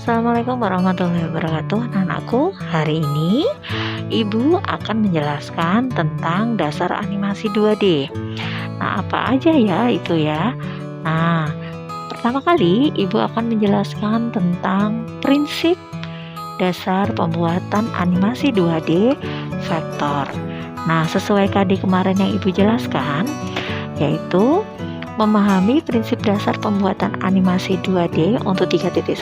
Assalamualaikum warahmatullahi wabarakatuh. Anak-anakku, hari ini Ibu akan menjelaskan tentang dasar animasi 2D. Nah, apa aja ya itu ya? Nah, pertama kali Ibu akan menjelaskan tentang prinsip dasar pembuatan animasi 2D vektor. Nah, sesuai KD kemarin yang Ibu jelaskan, yaitu memahami prinsip dasar pembuatan animasi 2D untuk 3.1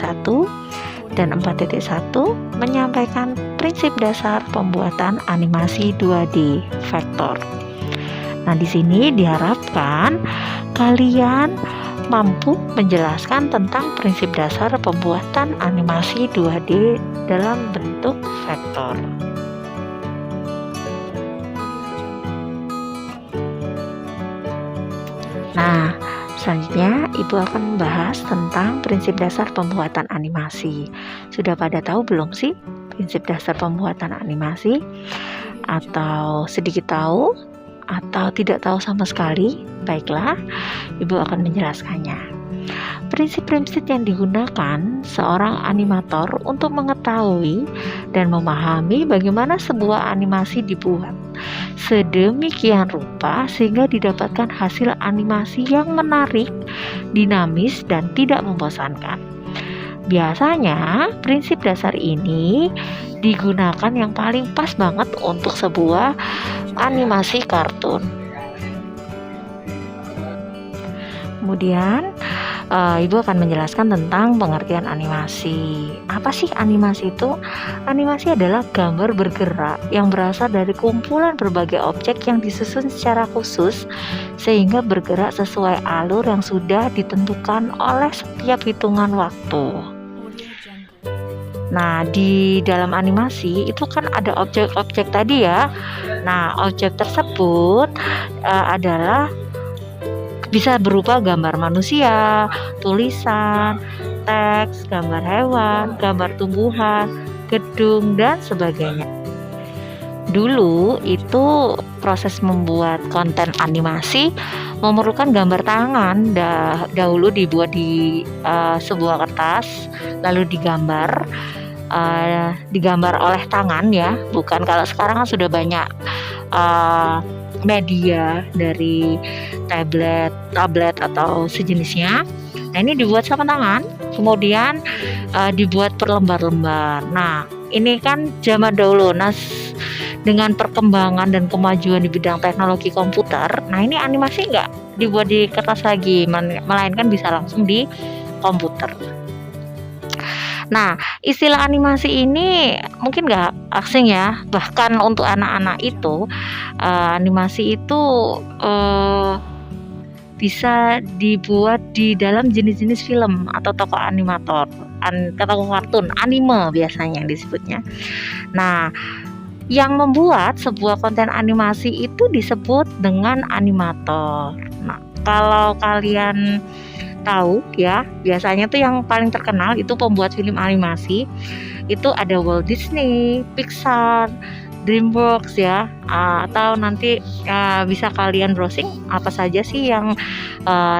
dan 4.1, menyampaikan prinsip dasar pembuatan animasi 2D vektor. Nah, di sini diharapkan kalian mampu menjelaskan tentang prinsip dasar pembuatan animasi 2D dalam bentuk vektor. Nah, selanjutnya Ibu akan membahas tentang prinsip dasar pembuatan animasi. Sudah pada tahu belum sih prinsip dasar pembuatan animasi? Atau sedikit tahu? Atau tidak tahu sama sekali? Baiklah, Ibu akan menjelaskannya. Prinsip-prinsip yang digunakan seorang animator untuk mengetahui dan memahami bagaimana sebuah animasi dibuat sedemikian rupa sehingga didapatkan hasil animasi yang menarik, dinamis, dan tidak membosankan. Biasanya prinsip dasar ini digunakan yang paling pas banget untuk sebuah animasi kartun. Kemudian Ibu akan menjelaskan tentang pengertian animasi. Apa sih animasi itu? Animasi adalah gambar bergerak yang berasal dari kumpulan berbagai objek yang disusun secara khusus sehingga bergerak sesuai alur yang sudah ditentukan oleh setiap hitungan waktu. Nah, di dalam animasi itu kan ada objek-objek tadi ya. Nah, objek tersebut adalah bisa berupa gambar manusia, tulisan, teks, gambar hewan, gambar tumbuhan, gedung, dan sebagainya. Dulu itu proses membuat konten animasi memerlukan gambar tangan. Dahulu dibuat di sebuah kertas, lalu digambar oleh tangan ya, bukan kalau sekarang kan sudah banyak media dari tablet atau sejenisnya. Nah, ini dibuat sama tangan, kemudian dibuat per lembar-lembar. Nah, ini kan zaman dahulu. Nah, dengan perkembangan dan kemajuan di bidang teknologi komputer, nah ini animasi nggak dibuat di kertas lagi, melainkan bisa langsung di komputer. Nah, istilah animasi ini mungkin nggak asing ya, bahkan untuk anak-anak itu animasi itu bisa dibuat di dalam jenis-jenis film atau tokoh animator, tokoh kartun, anime biasanya yang disebutnya. Nah, yang membuat sebuah konten animasi itu disebut dengan animator. Nah, kalau kalian tahu ya, biasanya tuh yang paling terkenal itu pembuat film animasi itu ada Walt Disney, Pixar, DreamWorks ya, atau nanti bisa kalian browsing apa saja sih yang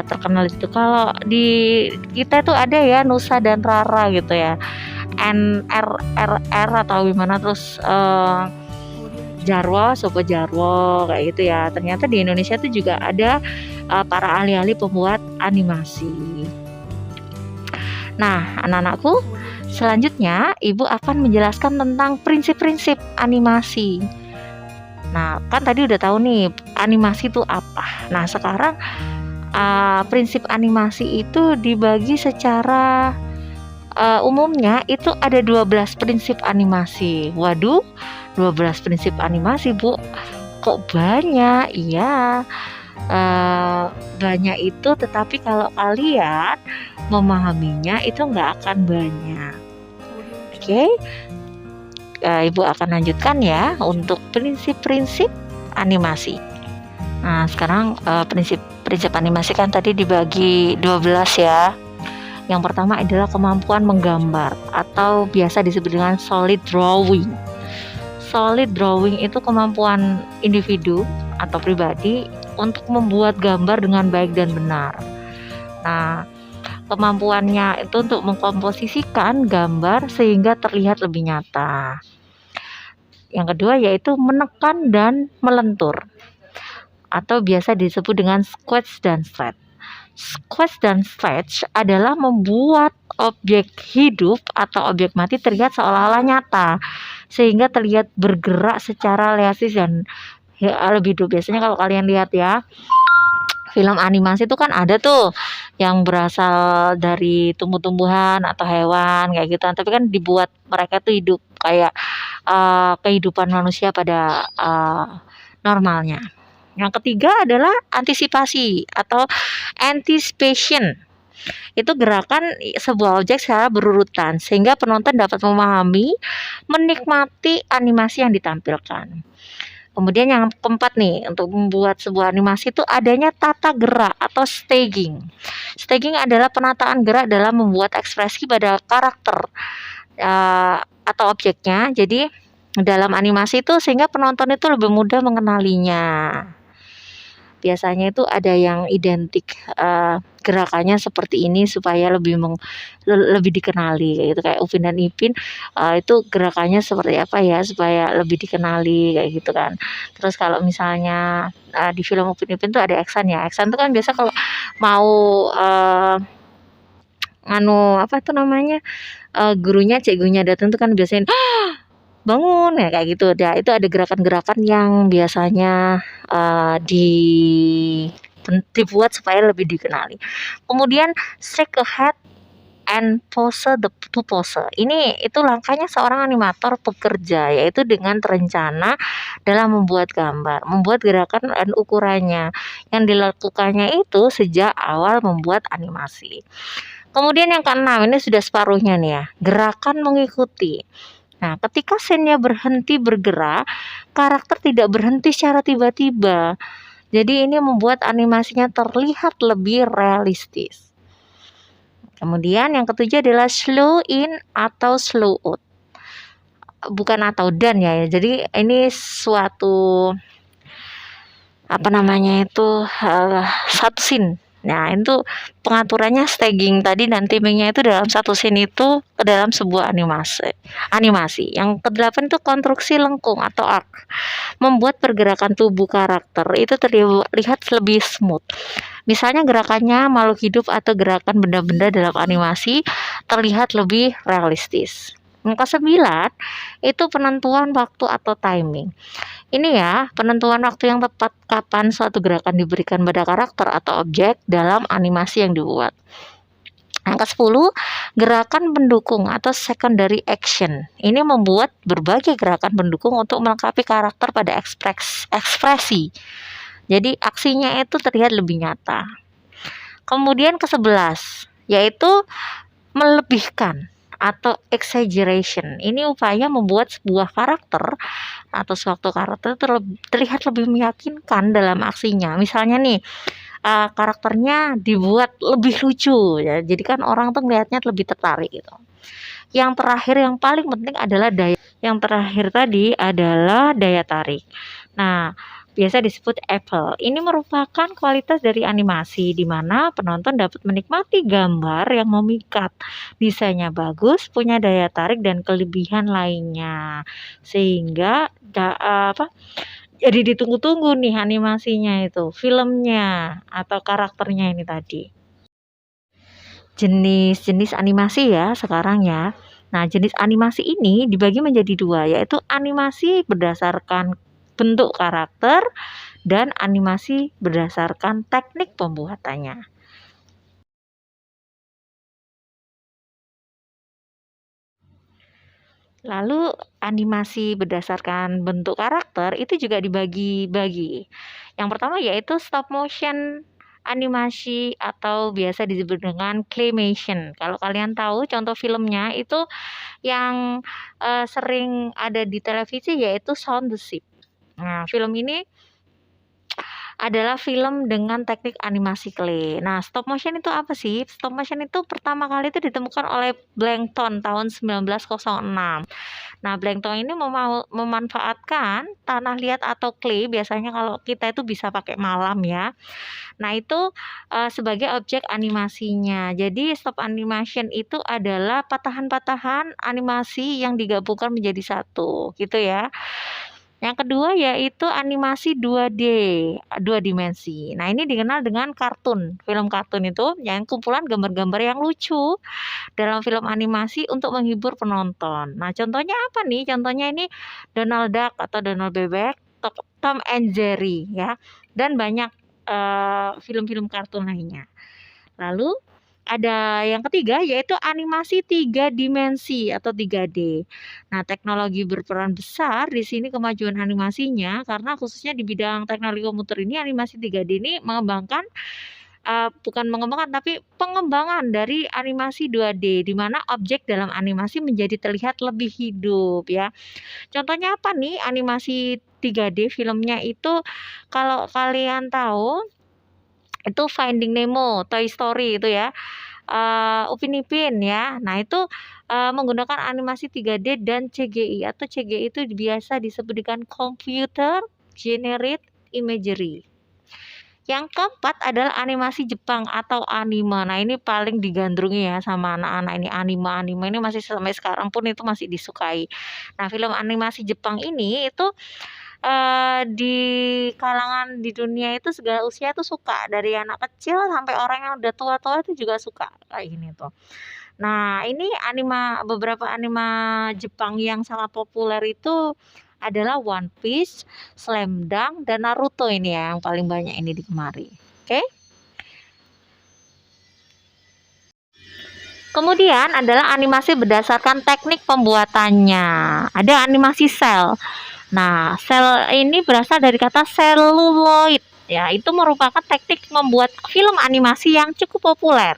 terkenal itu. Kalau di kita tuh ada ya Nusa dan Rara gitu ya, NRRR atau gimana, terus Jarwo, Sopo Jarwo kayak gitu ya. Ternyata di Indonesia tuh juga ada para ahli-ahli pembuat animasi. Nah, anak-anakku, selanjutnya Ibu akan menjelaskan tentang prinsip-prinsip animasi. Nah, kan tadi udah tahu nih animasi itu apa. Nah, sekarang prinsip animasi itu dibagi secara umumnya itu ada 12 prinsip animasi. Waduh, 12 prinsip animasi, Bu. Kok banyak? Iya, banyak itu, tetapi kalau kalian memahaminya itu nggak akan banyak. Oke, Ibu akan lanjutkan ya untuk prinsip-prinsip animasi. Nah, sekarang prinsip animasi kan tadi dibagi 12 ya. Yang pertama adalah kemampuan menggambar atau biasa disebut dengan solid drawing. Solid drawing itu kemampuan individu atau pribadi untuk membuat gambar dengan baik dan benar. Nah, kemampuannya itu untuk mengkomposisikan gambar sehingga terlihat lebih nyata. Yang kedua yaitu menekan dan melentur, atau biasa disebut dengan squeeze dan stretch. Squeeze dan stretch adalah membuat objek hidup atau objek mati terlihat seolah-olah nyata, sehingga terlihat bergerak secara realistis dan lebih hidup. Biasanya kalau kalian lihat ya, film animasi itu kan ada tuh yang berasal dari tumbuh-tumbuhan atau hewan kayak gitu, tapi kan dibuat mereka tuh hidup kayak kehidupan manusia pada normalnya. Yang ketiga adalah antisipasi atau anticipation. Itu gerakan sebuah objek secara berurutan sehingga penonton dapat memahami, menikmati animasi yang ditampilkan. Kemudian yang keempat nih, untuk membuat sebuah animasi itu adanya tata gerak atau staging. Staging adalah penataan gerak dalam membuat ekspresi pada karakter atau objeknya. Jadi dalam animasi itu sehingga penonton itu lebih mudah mengenalinya. Biasanya itu ada yang identik gerakannya seperti ini supaya lebih dikenali gitu, kayak Upin dan Ipin itu gerakannya seperti apa ya supaya lebih dikenali kayak gitu kan. Terus kalau misalnya di film Upin Ipin tuh ada Eksan ya. Eksan tuh kan biasa kalau mau apa tuh namanya, cikgunya datang tuh kan biasanya bangun ya kayak gitu. Ya, itu ada gerakan-gerakan yang biasanya dibuat supaya lebih dikenali. Kemudian shake a head and pose to pose. Itu langkahnya seorang animator bekerja, yaitu dengan terencana dalam membuat gambar, membuat gerakan dan ukurannya yang dilakukannya itu sejak awal membuat animasi. Kemudian yang keenam, ini sudah separuhnya nih ya, gerakan mengikuti. Nah, ketika scene-nya berhenti bergerak, karakter tidak berhenti secara tiba-tiba. Jadi ini membuat animasinya terlihat lebih realistis. Kemudian yang ketujuh adalah slow in atau slow out. Bukan atau dan ya. Jadi ini suatu satu scene. Nah, itu pengaturannya staging tadi dan timingnya itu dalam satu scene itu ke dalam sebuah animasi. Yang kedelapan itu konstruksi lengkung atau arc. Membuat pergerakan tubuh karakter itu terlihat lebih smooth. Misalnya gerakannya makhluk hidup atau gerakan benda-benda dalam animasi terlihat lebih realistis. Yang ke-9 itu penentuan waktu atau timing. Ini ya, penentuan waktu yang tepat kapan suatu gerakan diberikan pada karakter atau objek dalam animasi yang dibuat. Yang ke-10, gerakan pendukung atau secondary action. Ini membuat berbagai gerakan pendukung untuk melengkapi karakter pada ekspresi. Jadi aksinya itu terlihat lebih nyata. Kemudian ke-11, yaitu melebihkan atau exaggeration. Ini upaya membuat sebuah karakter atau suatu karakter terlihat lebih meyakinkan dalam aksinya. Misalnya nih, karakternya dibuat lebih lucu ya. Jadi kan orang tuh melihatnya lebih tertarik gitu. Yang terakhir yang paling penting adalah daya tarik. Nah, biasa disebut appeal. Ini merupakan kualitas dari animasi di mana penonton dapat menikmati gambar yang memikat, desainnya bagus, punya daya tarik dan kelebihan lainnya. Sehingga jadi ditunggu-tunggu nih animasinya itu, filmnya atau karakternya ini tadi. Jenis-jenis animasi ya sekarang ya. Nah, jenis animasi ini dibagi menjadi dua, yaitu animasi berdasarkan bentuk karakter dan animasi berdasarkan teknik pembuatannya. Lalu animasi berdasarkan bentuk karakter itu juga dibagi-bagi. Yang pertama yaitu stop motion animasi atau biasa disebut dengan claymation. Kalau kalian tahu contoh filmnya itu yang sering ada di televisi yaitu Shaun the Sheep. Nah, film ini adalah film dengan teknik animasi clay. Nah, stop motion itu apa sih? Stop motion itu pertama kali itu ditemukan oleh Blankton tahun 1906. Nah, Blankton ini memanfaatkan tanah liat atau clay, biasanya kalau kita itu bisa pakai malam ya. Nah, itu sebagai objek animasinya. Jadi, stop animation itu adalah patahan-patahan animasi yang digabungkan menjadi satu, gitu ya. Yang kedua yaitu animasi 2D, dua dimensi. Nah, ini dikenal dengan kartun. Film kartun itu yang kumpulan gambar-gambar yang lucu dalam film animasi untuk menghibur penonton. Nah, contohnya apa nih? Contohnya ini Donald Duck atau Donald Bebek, Tom and Jerry ya, dan banyak film-film kartun lainnya. Lalu ada yang ketiga yaitu animasi 3 dimensi atau 3D. Nah, teknologi berperan besar di sini kemajuan animasinya, karena khususnya di bidang teknologi komputer ini animasi 3D ini mengembangkan bukan mengembangkan tapi pengembangan dari animasi 2D, di mana objek dalam animasi menjadi terlihat lebih hidup ya. Contohnya apa nih animasi 3D filmnya itu, kalau kalian tahu itu Finding Nemo, Toy Story itu ya, Upin Ipin ya. Nah, itu menggunakan animasi 3D dan CGI, atau CGI itu biasa disebut dengan Computer Generated Imagery. Yang keempat adalah animasi Jepang atau anime. Nah, ini paling digandrungi ya sama anak-anak ini, anime ini masih sampai sekarang pun itu masih disukai. Nah, film animasi Jepang ini itu di kalangan di dunia itu segala usia tuh suka, dari anak kecil sampai orang yang udah tua-tua itu juga suka kayak gini tuh. Nah, ini beberapa anime Jepang yang sangat populer itu adalah One Piece, Slam Dunk, dan Naruto ini ya, yang paling banyak ini digemari. Oke? Kemudian adalah animasi berdasarkan teknik pembuatannya. Ada animasi sel. Nah, sel ini berasal dari kata seluloid. Ya, itu merupakan teknik membuat film animasi yang cukup populer.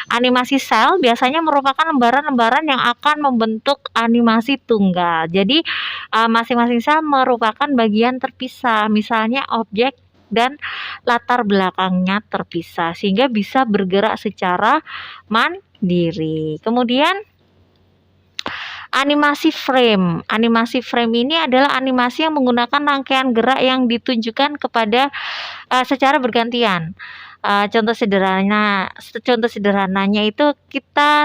Animasi sel biasanya merupakan lembaran-lembaran yang akan membentuk animasi tunggal. Jadi, masing-masing sel merupakan bagian terpisah. Misalnya objek dan latar belakangnya terpisah sehingga bisa bergerak secara mandiri. Kemudian animasi frame. Animasi frame ini adalah animasi yang menggunakan rangkaian gerak yang ditunjukkan kepada secara bergantian. Contoh sederhananya itu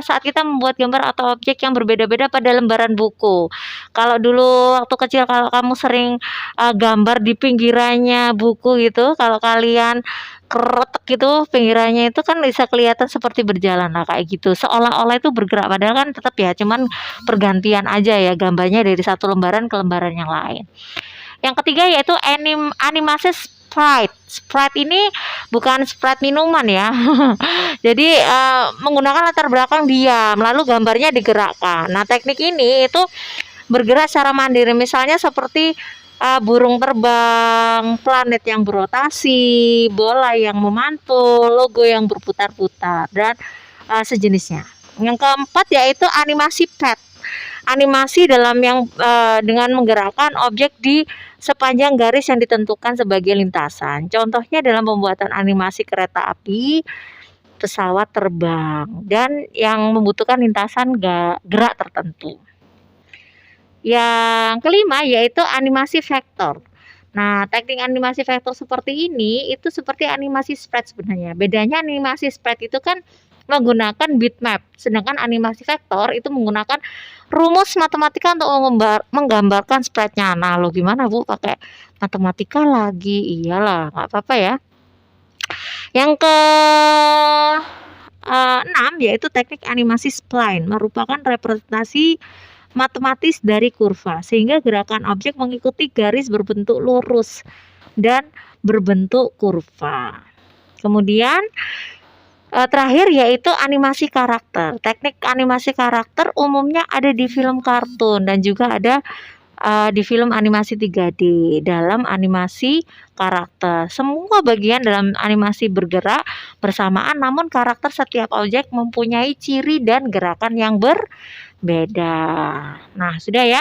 saat kita membuat gambar atau objek yang berbeda-beda pada lembaran buku. Kalau dulu waktu kecil, kalau kamu sering gambar di pinggirannya buku gitu, kalau kalian keretek gitu pinggirannya itu kan bisa kelihatan seperti berjalan lah kayak gitu, seolah-olah itu bergerak, padahal kan tetap ya cuman pergantian aja ya gambarnya dari satu lembaran ke lembaran yang lain. Yang ketiga yaitu animasi sprite. Sprite ini bukan sprite minuman ya. Jadi menggunakan latar belakang diam lalu gambarnya digerakkan. Nah, teknik ini itu bergerak secara mandiri, misalnya seperti burung terbang, planet yang berotasi, bola yang memantul, logo yang berputar-putar, dan sejenisnya. Yang keempat yaitu animasi pet. Animasi dengan menggerakkan objek di sepanjang garis yang ditentukan sebagai lintasan. Contohnya dalam pembuatan animasi kereta api, pesawat terbang, dan yang membutuhkan lintasan gerak tertentu. Yang kelima yaitu animasi vektor. Nah, teknik animasi vektor seperti ini itu seperti animasi sprite sebenarnya. Bedanya animasi sprite itu kan menggunakan bitmap, sedangkan animasi vektor itu menggunakan rumus matematika untuk menggambarkan sprite-nya. Nah, lo gimana Bu, pakai matematika lagi? Iyalah, nggak apa-apa ya. Yang ke 6 yaitu teknik animasi spline, merupakan representasi matematis dari kurva, sehingga gerakan objek mengikuti garis berbentuk lurus dan berbentuk kurva. Kemudian terakhir yaitu animasi karakter. Teknik animasi karakter umumnya ada di film kartun dan juga ada di film animasi 3D. Dalam animasi karakter, semua bagian dalam animasi bergerak bersamaan, namun karakter setiap objek mempunyai ciri dan gerakan yang berbeda. Nah, sudah ya.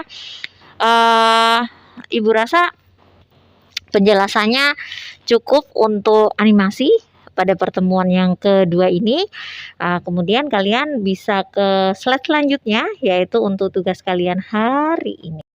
Ibu rasa Penjelasannya cukup untuk animasi pada pertemuan yang kedua ini. Kemudian kalian bisa ke slide selanjutnya, yaitu untuk tugas kalian hari ini.